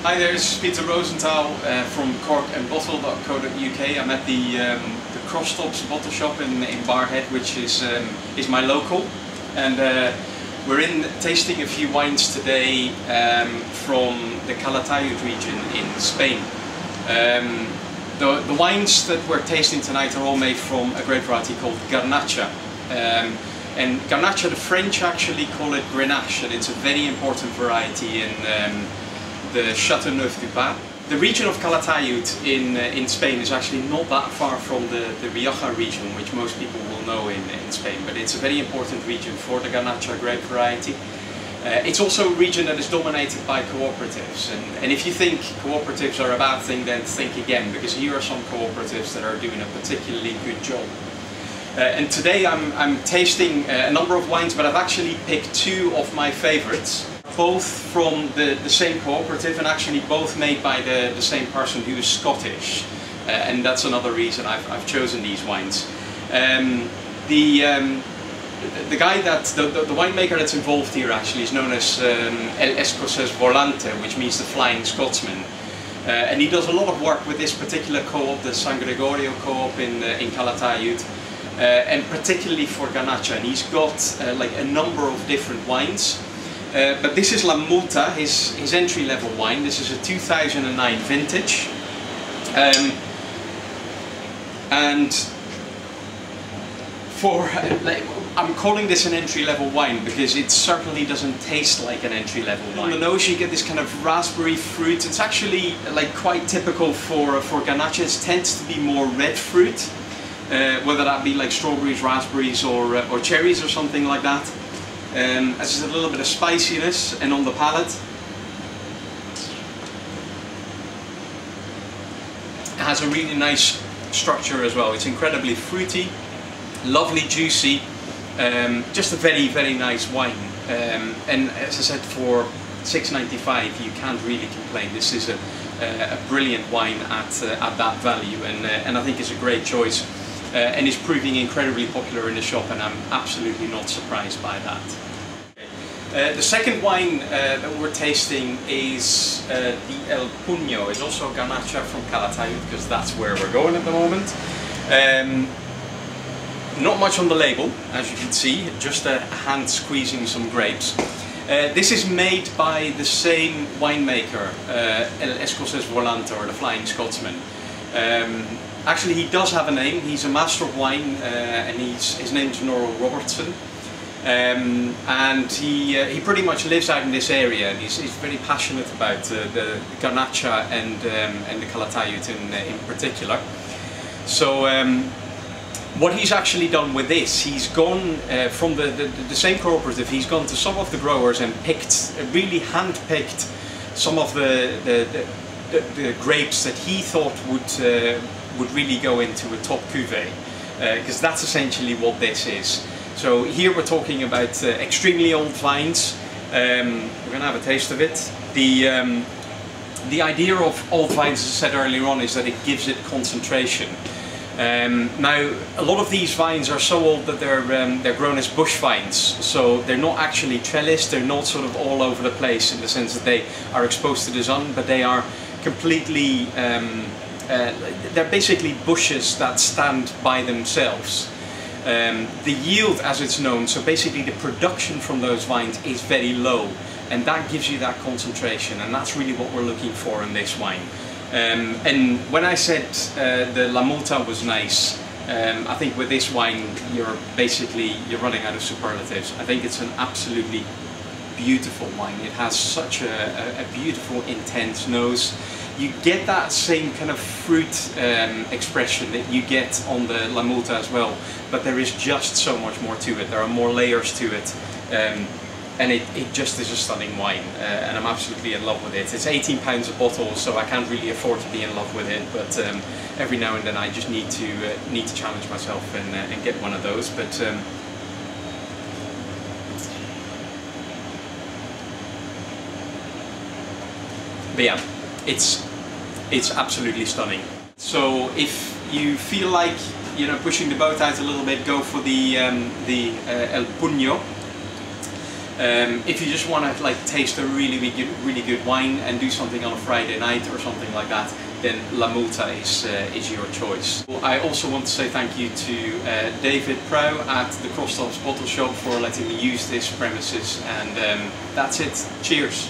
Hi there, this is Peter Rosenthal from corkandbottle.co.uk. I'm at the Crosstops bottle shop in Barhead, which is my local, and we're tasting a few wines today from the Calatayud region in Spain. The wines that we're tasting tonight are all made from a grape variety called Garnacha. And Garnacha, the French actually call it Grenache, and it's a very important variety in the Châteauneuf-du-Pape. The region of Calatayud in Spain is actually not that far from the Rioja region, which most people will know in Spain, but it's a very important region for the Garnacha grape variety. It's also a region that is dominated by cooperatives, and if you think cooperatives are a bad thing, then think again, because here are some cooperatives that are doing a particularly good job. And today I'm tasting a number of wines, but I've actually picked two of my favorites, both from the same cooperative, and actually both made by the same person who is Scottish, and that's another reason I've chosen these wines. The guy the winemaker that's involved here actually is known as El Escocés Volante, which means the Flying Scotsman, and he does a lot of work with this particular co-op, the San Gregorio co-op in Calatayud, and particularly for Garnacha, and he's got like a number of different wines. But this is La Multa, his entry-level wine. This is a 2009 vintage, and I'm calling this an entry-level wine because it certainly doesn't taste like an entry-level wine. On the nose you get this kind of raspberry fruit. It's actually like quite typical for Garnacha. It tends to be more red fruit, whether that be like strawberries, raspberries, or cherries or something like that. As a little bit of spiciness, and on the palate it has a really nice structure as well. It's incredibly fruity, lovely juicy, just a very, very nice wine, and as I said, for $6.95 you can't really complain. This is a brilliant wine at that value, and I think it's a great choice, and is proving incredibly popular in the shop, and I'm absolutely not surprised by that. The second wine that we're tasting is the El Puño. It's also Garnacha from Calatayud, because that's where we're going at the moment. Not much on the label, as you can see, just a hand squeezing some grapes. This is made by the same winemaker, El Escocés Volante, or the Flying Scotsman. Actually, he does have a name. He's a master of wine, and his name's Norrell Robertson. And he pretty much lives out in this area, and he's very passionate about the Garnacha and the Calatayud in particular. So what he's actually done with this, he's gone from the same cooperative, he's gone to some of the growers and really hand-picked some of the grapes that he thought would really go into a top cuvée, because that's essentially what this is. So here we're talking about extremely old vines. We're going to have a taste of it. The idea of old vines, as I said earlier on, is that it gives it concentration. Now, a lot of these vines are so old that they're grown as bush vines, so they're not actually trellised, they're not sort of all over the place in the sense that they are exposed to the sun, but they are completely, they're basically bushes that stand by themselves. The yield, as it's known, so basically the production from those vines, is very low, and that gives you that concentration, and that's really what we're looking for in this wine. And when I said the La Multa was nice, I think with this wine you're running out of superlatives. I think it's an absolutely beautiful wine. It has such a beautiful, intense nose. You get that same kind of fruit expression that you get on the La Multa as well, but there is just so much more to it. There are more layers to it, and it just is a stunning wine, and I'm absolutely in love with it. It's £18 a bottle, so I can't really afford to be in love with it, but every now and then I just need to challenge myself and get one of those. But yeah, it's absolutely stunning. So if you feel like, you know, pushing the boat out a little bit, go for the El Puño. If you just want to like taste a really good wine and do something on a Friday night or something like that, then La Multa is your choice. I also want to say thank you to David Prow at the Crosstops Bottle Shop for letting me use this premises, and that's it. Cheers!